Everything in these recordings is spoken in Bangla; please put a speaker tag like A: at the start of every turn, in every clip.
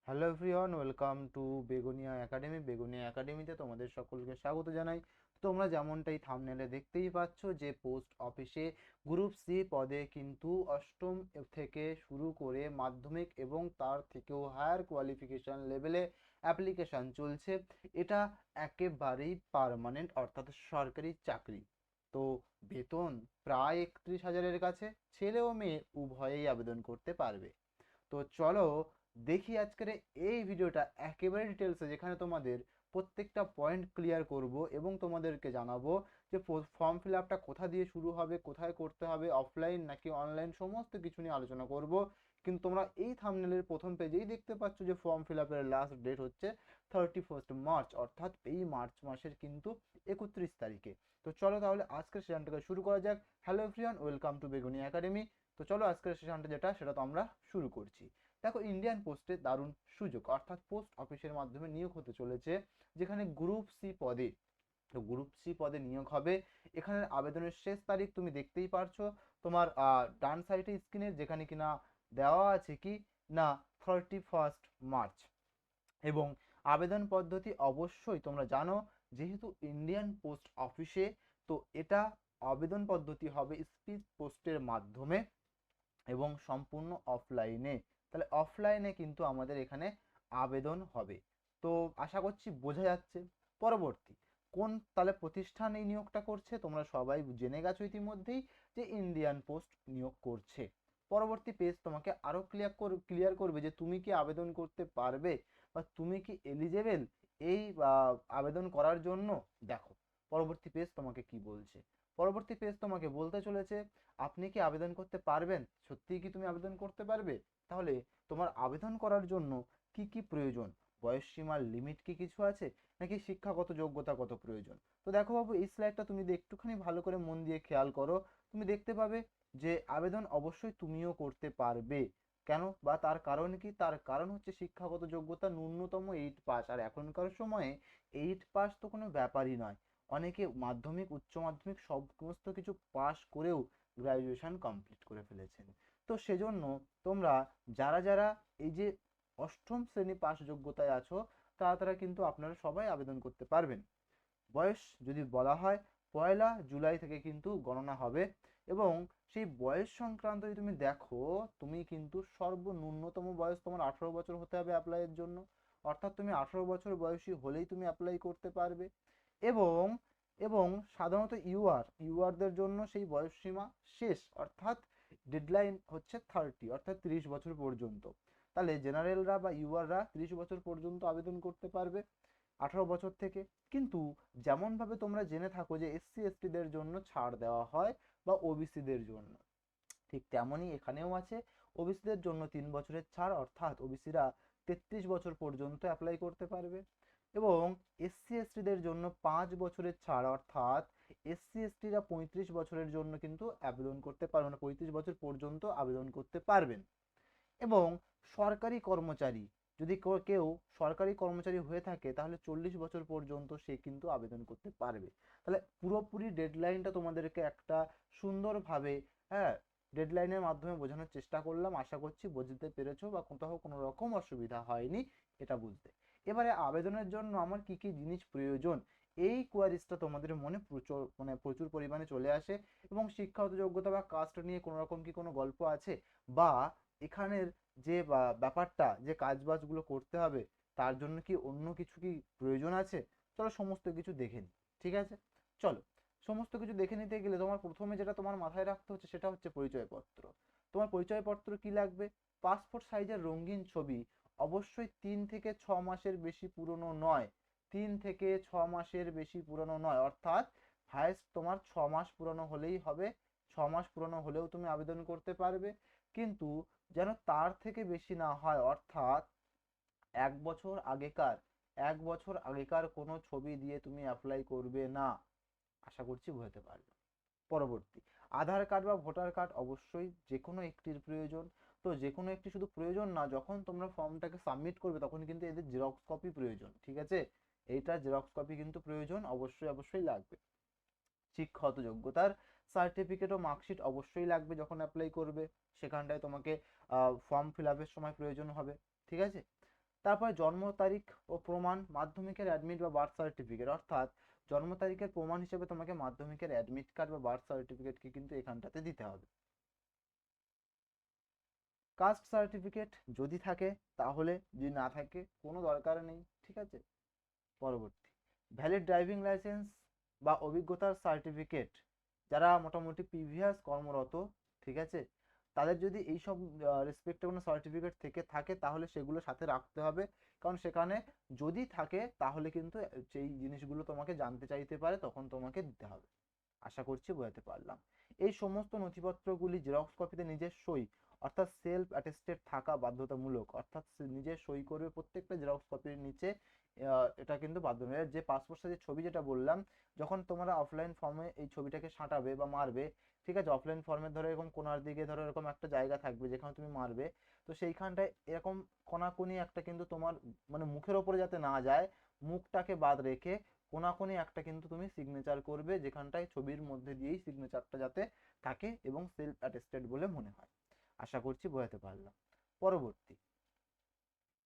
A: Hello everyone, welcome to Beguniya academy. Beguniya একাডেমিতে তোমাদের সকলকে স্বাগত জানাই। তোমরা যেমনটাই থাম্বনেলে দেখতেই পাচ্ছ যে পোস্ট অফিসে গ্রুপ সি পদে কিন্তু অষ্টম থেকে শুরু করে মাধ্যমিক এবং তার থেকেও হায়ার কোয়ালিফিকেশন লেভেলে অ্যাপ্লিকেশান চলছে। এটা একেবারেই পার্মানেন্ট, অর্থাৎ সরকারি চাকরি। তো বেতন প্রায় 31,000-এর কাছে, ছেলে ও মেয়ে উভয়েই আবেদন করতে পারবে। তো চলো দেখি আজকের এই ভিডিওটা একেবারে ডিটেলসে, যেখানে তোমাদের প্রত্যেকটা পয়েন্ট ক্লিয়ার করব এবং তোমাদেরকে জানাবো যে ফর্ম ফিল আপটা কোথা দিয়ে শুরু হবে, কোথায় করতে হবে, অফলাইন নাকি অনলাইন, সমস্ত কিছু নিয়ে আলোচনা করব। কিন্তু তোমরা এই থাম্বনেলের প্রথম পেজেই দেখতে পাচ্ছ যে ফর্ম ফিল আপের লাস্ট ডেট হচ্ছে 31 মার্চ, অর্থাৎ এই মার্চ মাসের কিন্তু 31 তারিখে। তো চলো তাহলে আজকের সেশনটাকে শুরু করা যাক। হ্যালো এভরিওয়ান, ওয়েলকাম টু বেগুনি একাডেমি। তো চলো আজকের সেশনটা সেটা তো আমরা শুরু করছি। দেখো, ইন্ডিয়ান পোস্টে দারুণ সুযোগ, অর্থাৎ পোস্ট অফিসের মাধ্যমে নিয়োগ হতে চলেছে, যেখানে গ্রুপ সি পদে। তো গ্রুপ সি পদে নিয়োগ হবে। এখানের আবেদনের শেষ তারিখ তুমি দেখতেই পারছো তোমার ডান সাইডে স্ক্রিনে, যেখানে কিনা দেওয়া আছে কি না 31 মার্চ। এবং আবেদন পদ্ধতি অবশ্যই তোমরা জানো, যেহেতু ইন্ডিয়ান পোস্ট অফিসে, তো এটা আবেদন পদ্ধতি হবে স্পিড পোস্টের মাধ্যমে এবং সম্পূর্ণ অফলাইনে। তাহলে অফলাইনে কিন্তু আমাদের এখানে আবেদন হবে। তো আশা করছি বোঝা যাচ্ছে। পরবর্তী কোন তাহলে প্রতিষ্ঠান এই নিয়োগটা করছে, তোমরা সবাই জেনে গেছো ইতিমধ্যেই যে ইন্ডিয়ান পোস্ট নিয়োগ করছে। পরবর্তী পেজ তোমাকে আরো ক্লিয়ার করবে যে তুমি কি আবেদন করতে পারবে বা তুমি কি এলিজেবল এই আবেদন করার জন্য। দেখো পরবর্তী পেজ তোমাকে কি বলছে। পরবর্তী পেজ তোমাকে বলতে চলেছে আপনি কি আবেদন করতে পারবেন। সত্যিই কি তুমি আবেদন করতে পারবে? তাহলে তোমার আবেদন করার জন্য কি কি প্রয়োজন, বয়স সীমার লিমিট কি কিছু আছে, নাকি শিক্ষাগত যোগ্যতা কত প্রয়োজন। তো দেখো বাবু, এই স্লাইডটা তুমি একটুখানি ভালো করে মন দিয়ে খেয়াল করো। তুমি দেখতে পাবে যে আবেদন অবশ্যই তুমিও করতে পারবে। কেন বা তার কারণ কি? তার কারণ হচ্ছে শিক্ষাগত যোগ্যতা ন্যূনতম 8 পাস। আর এখনকার সময়ে 8 পাস তো কোনো ব্যাপারই নয়। অনেকে মাধ্যমিক, উচ্চ মাধ্যমিক সমস্ত কিছু পাস করেও গ্র্যাজুয়েশন কমপ্লিট করে ফেলেছেন। তো সেজন্য তোমরা যারা যারা এই যে অষ্টম শ্রেণী পাস যোগ্যতায় আছো, তারা কিন্তু আপনারা সবাই আবেদন করতে পারবেন। বয়স যদি বলা হয়, 1 জুলাই থেকে কিন্তু গণনা হবে। এবং সেই বয়স সংক্রান্ত যদি তুমি দেখো, তুমি কিন্তু সর্বন্যূনতম বয়স তোমার 18 বছর হতে হবে অ্যাপ্লাইয়ের জন্য। অর্থাৎ তুমি 18 বছর বয়সী হলেই তুমি অ্যাপ্লাই করতে পারবে। এবং এবং সাধারণত ইউআরদের জন্য সেই বয়সসীমা শেষ, অর্থাৎ ডেডলাইন হচ্ছে 30, অর্থাৎ 30 বছর পর্যন্ত। তাহলে জেনারেলরা বা ইউআররা 30 বছর পর্যন্ত আবেদন করতে পারবে 18 বছর থেকে। কিন্তু যেমনভাবে তোমরা জেনে থাকো যে এসসি এসটিদের জন্য ছাড় দেওয়া হয় বা ওবিসিদের জন্য, ঠিক তেমনই এখানেও আছে। ওবিসিদের জন্য 3 বছরের ছাড়, অর্থাৎ ওবিসিরা 33 বছর পর্যন্ত অ্যাপ্লাই করতে পারবে। এবং এসসি এসটিদের জন্য 5 বছরের ছাড়, অর্থাৎ এসসি এসটিরা 35 বছরের জন্য কিন্তু আবেদন করতে পারবে, মানে 35 বছর পর্যন্ত আবেদন করতে পারবেন। এবং সরকারি কর্মচারী, যদি কেউ সরকারি কর্মচারী হয়ে থাকে, তাহলে 40 বছর পর্যন্ত সে কিন্তু আবেদন করতে পারবে। তাহলে পুরোপুরি ডেডলাইনটা তোমাদেরকে একটা সুন্দরভাবে, হ্যাঁ, ডেডলাইনের মাধ্যমে বোঝানোর চেষ্টা করলাম। আশা করছি বুঝতে পেরেছো বা কোথাও কোনো রকম অসুবিধা হয়নি এটা বুঝতে। এবারে আবেদনের জন্য আমার কি কি জিনিস প্রয়োজন, এই কোয়ারিজটা তোমাদের মনে প্রচুর পরিমাণে চলে আসে। এবং শিক্ষাগত যোগ্যতা বা কাস্ট নিয়ে কোনো রকম কি কোনো গল্প আছে, বা এখানের যে ব্যাপারটা যে কাজবাজগুলো করতে হবে, তার জন্য কি অন্য কিছু কি প্রয়োজন আছে। চলো সমস্ত কিছু দেখে নিই, ঠিক আছে? চলো সমস্ত কিছু দেখে নিতে গেলে তোমার প্রথমে যেটা তোমার মাথায় রাখতে হচ্ছে সেটা হচ্ছে পরিচয়পত্র। তোমার পরিচয়পত্র কি লাগবে? পাসপোর্ট সাইজের রঙিন ছবি, অবশ্যই 3 থেকে 6 মাসের বেশি পুরনো নয়। 3 থেকে 6 মাসের বেশি পুরনো নয়, অর্থাৎ হায়েস্ট তোমার 6 মাস পুরনো হলেই হবে। 6 মাস পুরনো হলেও তুমি আবেদন করতে পারবে, কিন্তু যেন তার থেকে বেশি না হয়। অর্থাৎ 1 বছর আগেকার 1 বছর আগেকার কোনো ছবি দিয়ে তুমি অ্যাপ্লাই করবে না। আশা করছি বুঝতে পারবে। পরবর্তী, আধার কার্ড বা ভোটার কার্ড অবশ্যই যে কোনো একটির প্রয়োজন। তো যে কোনো একটি শুধু প্রয়োজন না, যখন তোমরা ফর্মটাকে সাবমিট করবে তখন কিন্তু এদের জেরক্স কপি প্রয়োজন, ঠিক আছে? এইটা জেরক্স কপি কিন্তু প্রয়োজন, অবশ্যই অবশ্যই লাগবে। শিক্ষাগত যোগ্যতার সার্টিফিকেট ও মার্কশিট অবশ্যই লাগবে যখন অ্যাপ্লাই করবে, সেখানটায় তোমাকে ফর্ম ফিল আপের সময় প্রয়োজন হবে, ঠিক আছে? তারপরে জন্ম তারিখ ও প্রমাণ, মাধ্যমিকের অ্যাডমিট বা বার্থ সার্টিফিকেট, অর্থাৎ জন্ম তারিখের প্রমাণ হিসেবে তোমাকে মাধ্যমিকের অ্যাডমিট কার্ড বা বার্থ সার্টিফিকেটকে কিন্তু এখানটাতে দিতে হবে। কাস্ট সার্টিফিকেট যদি থাকে তাহলে, যদি না থাকে কোনো দরকার নেই, ঠিক আছে। পরবর্তী, ভ্যালিড ড্রাইভিং লাইসেন্স বা অভিজ্ঞতার সার্টিফিকেট, যারা মোটামুটি প্রিভিয়াস কর্মরত, ঠিক আছে, তাদের যদি এইসব রেসপেক্টে কোনো সার্টিফিকেট থেকে থাকে তাহলে সেগুলো সাথে রাখতে হবে, কারণ সেখানে যদি থাকে তাহলে কিন্তু সেই জিনিসগুলো তোমাকে জানতে চাইতে পারে, তখন তোমাকে দিতে হবে। আশা করছি বোঝাতে পারলাম। এই সমস্ত নথিপত্রগুলি জেরক্স কপিতে নিজের সই, অর্থাৎ সেলফ অ্যাটেস্টেড থাকা বাধ্যতামূলক, অর্থাৎ নিজে সই করবে প্রত্যেকটা জেরক্স কপির নিচে। এটা কিন্তু বাধ্যতামূলক। যে পাসপোর্ট সাইজের ছবি যেটা বললাম, যখন তোমরা অফলাইন ফর্মে এই ছবিটাকে সাঁটাবে বা মারবে, ঠিক আছে, অফলাইন ফর্মে ধরো এরকম কোনার দিকে ধরো এরকম একটা জায়গা থাকবে যেখানে তুমি মারবে, তো সেইখানটায় এরকম কোনাকুনি একটা কিন্তু তোমার মানে মুখের ওপরে যাতে না যায়, মুখটাকে বাদ রেখে কোনাকুনি একটা কিন্তু তুমি সিগনেচার করবে, যেখানটায় ছবির মধ্যে দিয়েই সিগনেচারটা যাতে থাকে এবং সেলফ অ্যাটেস্টেড বলে মনে হয়। আশা করছি বোঝাতে পারলাম। পরবর্তী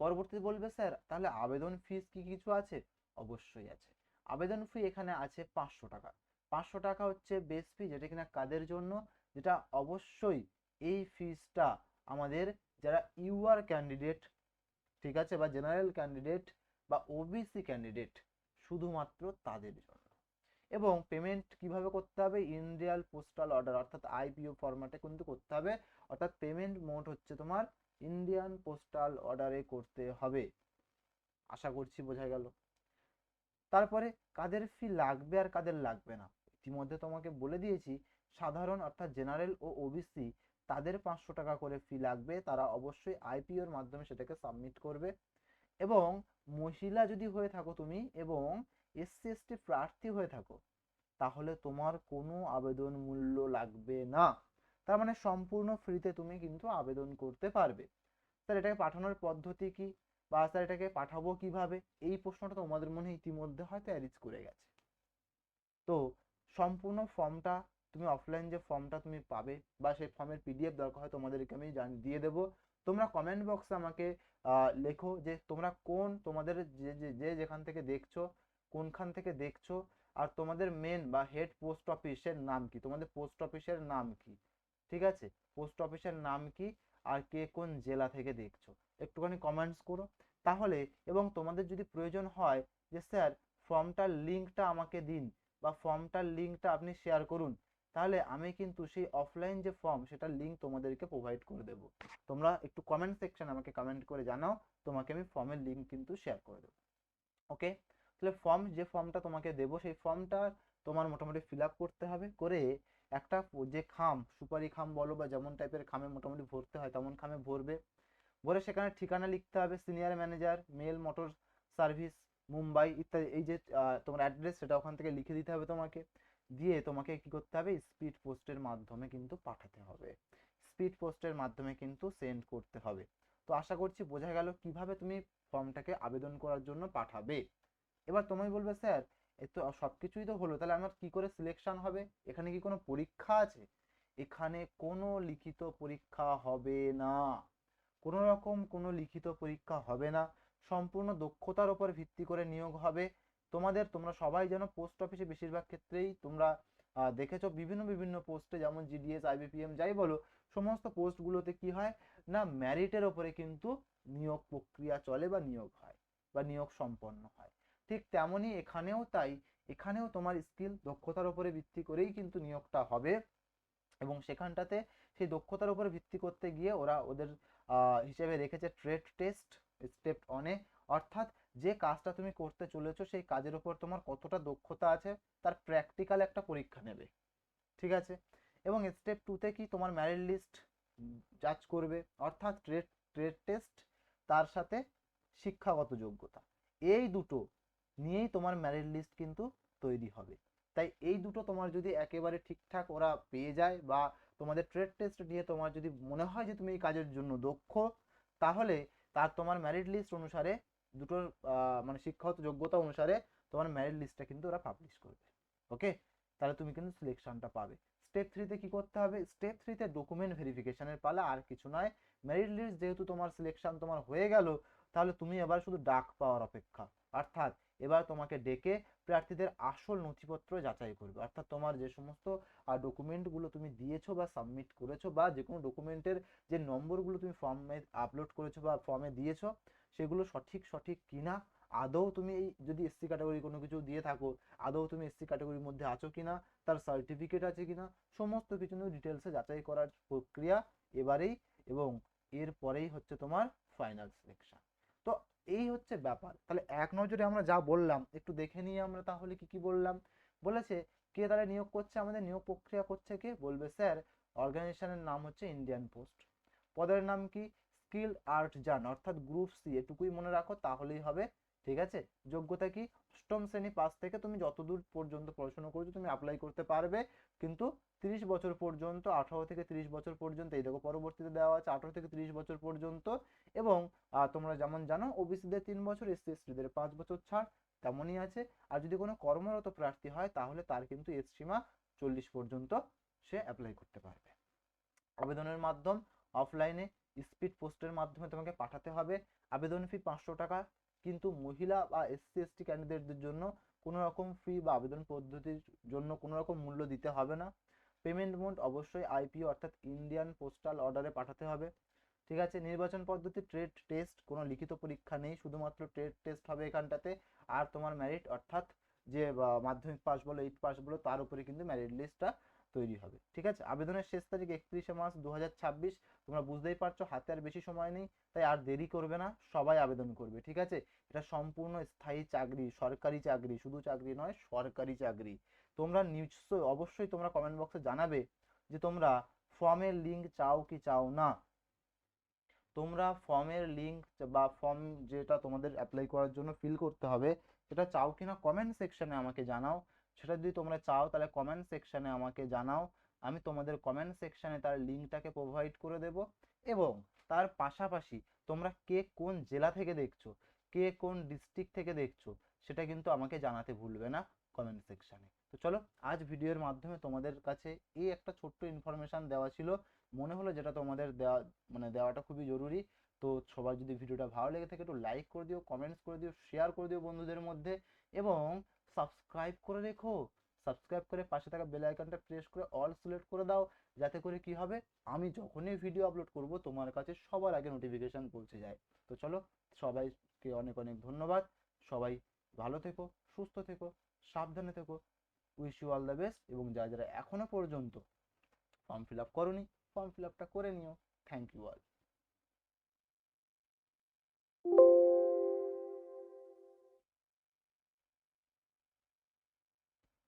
A: পরবর্তী বলবে স্যার তাহলে আবেদন ফিস কি কিছু আছে? অবশ্যই আছে। আবেদন ফি এখানে আছে 500 টাকা। 500 টাকা হচ্ছে বেস ফি, যেটা কিনা কাদের জন্য, যেটা অবশ্যই এই ফিসটা আমাদের যারা ইউআর ক্যান্ডিডেট, ঠিক আছে, বা জেনারেল ক্যান্ডিডেট বা ওবিসি ক্যান্ডিডেট, শুধুমাত্র তাদের জন্য। এবং পেমেন্ট কিভাবে করতে হবে? ইন্ডিয়ান পোস্টাল অর্ডার অর্থাৎ আইপিও ফরম্যাটে কিন্তু করতে হবে, অর্থাৎ পেমেন্ট মোড হচ্ছে তোমার ইন্ডিয়ান পোস্টাল অর্ডারে করতে হবে। আশা করছি বোঝা গেল। তারপরে কাদের ফি লাগবে আর কাদের লাগবে না, ইতিমধ্যে তোমাকে বলে দিয়েছি। সাধারণ অর্থাৎ জেনারেল ও ওবিসি তাদের 500 টাকা করে ফি লাগবে, তারা অবশ্যই আইপিওর মাধ্যমে সেটাকে সাবমিট করবে। এবং মহিলা যদি হয়ে থাকো তুমি এবং এসসি এসটি প্রার্থী হয়ে থাকো, তাহলে তোমার কোনো আবেদন মূল্য লাগবে না। তার মানে সম্পূর্ণ ফ্রিতে তুমি কিন্তু আবেদন করতে পারবে। স্যার এটাকে পাঠানোর পদ্ধতি কি, বা স্যার এটাকে পাঠাবো কিভাবে, এই প্রশ্নটা তোমাদের মনে ইতিমধ্যে হয়তো অ্যারিজ করে গেছে। তো সম্পূর্ণ ফর্মটা তুমি অফলাইন যে ফর্মটা তুমি পাবে বা সেই ফর্মের পিডিএফ দরকার হয় তোমাদেরকে আমি দিয়ে দেবো। তোমরা কমেন্ট বক্সে আমাকে লেখো যে তোমরা কোন তোমাদের যে যেখান থেকে দেখছো, কোনখান থেকে দেখছো, আর তোমাদের মেন বা হেড পোস্ট অফিসের নাম কি, তোমাদের পোস্ট অফিসের নাম কি, ঠিক আছে, পোস্ট অফিসের নাম কি, আর কে কোন জেলা থেকে দেখছো, একটুখানি কমেন্টস করো তাহলে। এবং তোমাদের যদি প্রয়োজন হয় যে স্যার ফর্মটার লিঙ্কটা আমাকে দিন বা ফর্মটার লিঙ্কটা আপনি শেয়ার করুন, তাহলে আমি কিন্তু সেই অফলাইন যে ফর্ম সেটার লিঙ্ক তোমাদেরকে প্রোভাইড করে দেব। তোমরা একটু কমেন্ট সেকশন আমাকে কমেন্ট করে জানাও, তোমাকে আমি ফর্মের লিঙ্ক কিন্তু শেয়ার করে দেবো। ওকে, তাহলে যে ফর্মটা তোমাকে দেবো সেই ফর্মটা তোমার মোটামুটি ফিল আপ করতে হবে, করে একটা যে খাম, সুপারি খাম বলো বা যেমন টাইপের খামে মোটামুটি ভরতে হয় তেমন খামে ভরবে। ভরে সেখানে ঠিকানা লিখতে হবে, senior manager, mail motor service, Mumbai ইত্যাদি, এই যে তোমার অ্যাড্রেস সেটা ওখান থেকে লিখে দিতে হবে তোমাকে। দিয়ে তোমাকে কি করতে হবে? স্পিড পোস্টের মাধ্যমে কিন্তু পাঠাতে হবে, স্পিড পোস্টের মাধ্যমে কিন্তু সেন্ড করতে হবে। তো আশা করছি বোঝা গেল কিভাবে তুমি ফর্মটাকে আবেদন করার জন্য পাঠাবে। এবার তুমি বলবে স্যার এ তো সব কিছুই তো হলো, তাহলে আমার কি করে সিলেকশন হবে? এখানে কি কোনো পরীক্ষা আছে? এখানে কোনো লিখিত পরীক্ষা হবে না, কোনো রকম কোনো লিখিত পরীক্ষা হবে না। সম্পূর্ণ দক্ষতার উপর ভিত্তি করে নিয়োগ হবে তোমাদের। তোমরা সবাই যেন পোস্ট অফিসে বেশিরভাগ ক্ষেত্রেই তোমরা দেখেছো বিভিন্ন বিভিন্ন পোস্টে, যেমন জিডিএস আইবিপিএম যাই বলো, সমস্ত পোস্টগুলোতে কি হয় না, মেরিটের ওপরে কিন্তু নিয়োগ প্রক্রিয়া চলে বা নিয়োগ হয় বা নিয়োগ সম্পন্ন হয়। ঠিক তেমনই এখানেও তাই, এখানেও তোমার স্কিল দক্ষতার উপরে ভিত্তি করেই কিন্তু নিয়োগটা হবে। এবং সেখানটাতে সেই দক্ষতার উপর ভিত্তি করতে গিয়ে ওরা ওদের হিসেবে রেখেছে ট্রেড টেস্ট স্টেপ অনে, অর্থাৎ যে কাজটা তুমি করতে চলেছো সেই কাজের উপর তোমার কতটা দক্ষতা আছে তার প্র্যাকটিক্যাল একটা পরীক্ষা নেবে, ঠিক আছে। এবং স্টেপ টুতে কি তোমার মেরিট লিস্ট জাজ করবে, অর্থাৎ ট্রেড ট্রেড টেস্ট তার সাথে শিক্ষাগত যোগ্যতা, এই দুটো নিয়েই তোমার মেরিট লিস্ট কিন্তু তৈরি হবে। তাই এই দুটো তোমার যদি একেবারে ঠিকঠাক ওরা পেয়ে যায় বা তোমাদের ট্রেড টেস্ট নিয়ে তোমার যদি মনে হয় যে তুমি এই কাজের জন্য দক্ষ, তাহলে তার তোমার মেরিট লিস্ট অনুসারে দুটোর মানে শিক্ষাগত যোগ্যতা অনুসারে তোমার মেরিট লিস্টটা কিন্তু ওরা পাবলিশ করবে। ওকে, তাহলে তুমি কিন্তু সিলেকশনটা পাবে। স্টেপ থ্রিতে কি করতে হবে? স্টেপ থ্রিতে ডকুমেন্ট ভেরিফিকেশনের পালা, আর কিছু নয়। মেরিট লিস্ট যেহেতু তোমার সিলেকশন তোমার হয়ে গেল, তাহলে তুমি এবার শুধু ডাক পাওয়ার অপেক্ষা। অর্থাৎ এবার তোমাকে ডেকে প্রার্থীদের আসল নথিপত্র যাচাই করবে। অর্থাৎ তোমার যে সমস্ত ডকুমেন্টগুলো তুমি দিয়েছো বা সাবমিট করেছো, বা যে কোনো ডকুমেন্টের যে নম্বরগুলো তুমি ফর্মে আপলোড করেছো বা ফর্মে দিয়েছো, সেগুলো সঠিক কিনা, আদৌ তুমি এই যদি এসসি ক্যাটাগরি কোনো কিছু দিয়ে থাকো, আদৌ তুমি এসসি ক্যাটাগরির মধ্যে আছো কিনা, তার সার্টিফিকেট আছে কিনা, সমস্ত কিছু নিয়ে ডিটেলসে যাচাই করার প্রক্রিয়া এবারেই, এবং এরপরেই হচ্ছে তোমার ফাইনাল সিলেকশন। তো এই হচ্ছে ব্যাপার। তাহলে এক নজরে আমরা যা বললাম একটু দেখে নিয়ে আমরা তাহলে কি কি বললাম। বলেছে কে তারা নিয়োগ করছে, আমাদের নিয়োগ প্রক্রিয়া করছে কে, বলবে স্যার অর্গানাইজেশনের নাম হচ্ছে ইন্ডিয়ান পোস্ট, পদের নাম কি স্কিল আর্টিজান অর্থাৎ গ্রুপ সি, এটুকুই মনে রাখো তাহলেই হবে। ঠিক আছে, যোগ্যতা কি অষ্টম শ্রেণী পাস থেকে তুমি যতদূর পর্যন্ত পড়াশোনা করেছো তুমি অ্যাপ্লাই করতে পারবে, কিন্তু 30 বছর পর্যন্ত, 18 থেকে 30 বছর পর্যন্ত, এই দেখো পরবর্তীতে দেওয়া আছে 18 থেকে 30 বছর পর্যন্ত। এবং তোমরা যেমন জানো ওবিসিদের 3 বছর, এসসি এসটিদের 5 বছর ছাড়, তেমনই আছে। আর যদি কোনো কর্মরত প্রার্থী হয় তাহলে তার কিন্তু এজ সীমা 40 পর্যন্ত সে অ্যাপ্লাই করতে পারবে। আবেদনের মাধ্যম অফলাইনে স্পিড পোস্টের মাধ্যমে তোমাকে পাঠাতে হবে। আবেদন ফি 500 টাকা, কিন্তু মহিলা বা এসসি এসটি ক্যান্ডিডেটদের জন্য কোনো রকম ফি বা আবেদন পদ্ধতির জন্য কোনো রকম মূল্য দিতে হবে না। পেমেন্ট মোড অবশ্যই আইপিও অর্থাৎ ইন্ডিয়ান পোস্টাল অর্ডারে পাঠাতে হবে। ঠিক আছে, নির্বাচন পদ্ধতি ট্রেড টেস্ট, কোনো লিখিত পরীক্ষা নেই, শুধুমাত্র ট্রেড টেস্ট হবে এখানটাতে। আর তোমার মেরিট অর্থাৎ যে মাধ্যমিক পাস বলো 8 পাস বলো তার উপরে কিন্তু মেরিট লিস্টটা তৈরি হবে। ঠিক আছে, আবেদনের শেষ তারিখ 31 মার্চ 2026। তোমরা বুঝতেই পারছো হাতে আর বেশি সময় নেই, তাই আর দেরি করবে না, সবাই আবেদন করবে। ঠিক আছে, এটা সম্পূর্ণ স্থায়ী চাকরি, সরকারি চাকরি, শুধু চাকরি নয় সরকারি চাকরি। তোমরা নিশ্চয়ই অবশ্যই তোমরা কমেন্ট বক্সে জানাবে যে তোমরা ফর্মের লিঙ্ক চাও কি চাও না। তোমরা ফর্মের লিঙ্ক বা ফর্ম যেটা তোমাদের অ্যাপ্লাই করার জন্য ফিল করতে হবে সেটা চাও কিনা কমেন্ট সেকশনে আমাকে জানাও। সেটা যদি তোমরা চাও তাহলে কমেন্ট সেকশনে আমাকে জানাও, আমি তোমাদের কমেন্ট সেকশনে তার লিঙ্কটাকে প্রোভাইড করে দেব। এবং তার পাশাপাশি তোমরা কে কোন জেলা থেকে দেখছো, কে কোন ডিস্ট্রিক্ট থেকে দেখছো, সেটা কিন্তু আমাকে জানাতে ভুলবে না কমেন্ট সেকশনে। তো চলো, আজ ভিডিওর মাধ্যমে তোমাদের কাছে এই একটা ছোট্ট ইনফরমেশন দেওয়া ছিল, মনে হলো যেটা তোমাদের দেওয়া দেওয়াটা খুবই জরুরি। তো সবার যদি ভিডিওটা ভালো লেগে থাকে একটু লাইক করে দিও, কমেন্টস করে দিও, শেয়ার করে দিও বন্ধুদের মধ্যে, এবং সাবস্ক্রাইব করে রেখো। সাবস্ক্রাইব করে পাশে থাকা বেল আইকনটা প্রেস করে অল সিলেক্ট করে দাও, যাতে করে কি হবে আমি যখনই ভিডিও আপলোড করব তোমার কাছে সবার আগে নোটিফিকেশন পৌঁছে যায়। তো চলো, সবাইকে অনেক অনেক ধন্যবাদ। সবাই ভালো থেকো, সুস্থ থেকো, সাবধানে থেকো। Wish you all the best. এবং যারা যারা এখনো পর্যন্ত ফর্ম ফিল আপ করোনি ফর্ম ফিল আপটা করে নিও। Thank you all.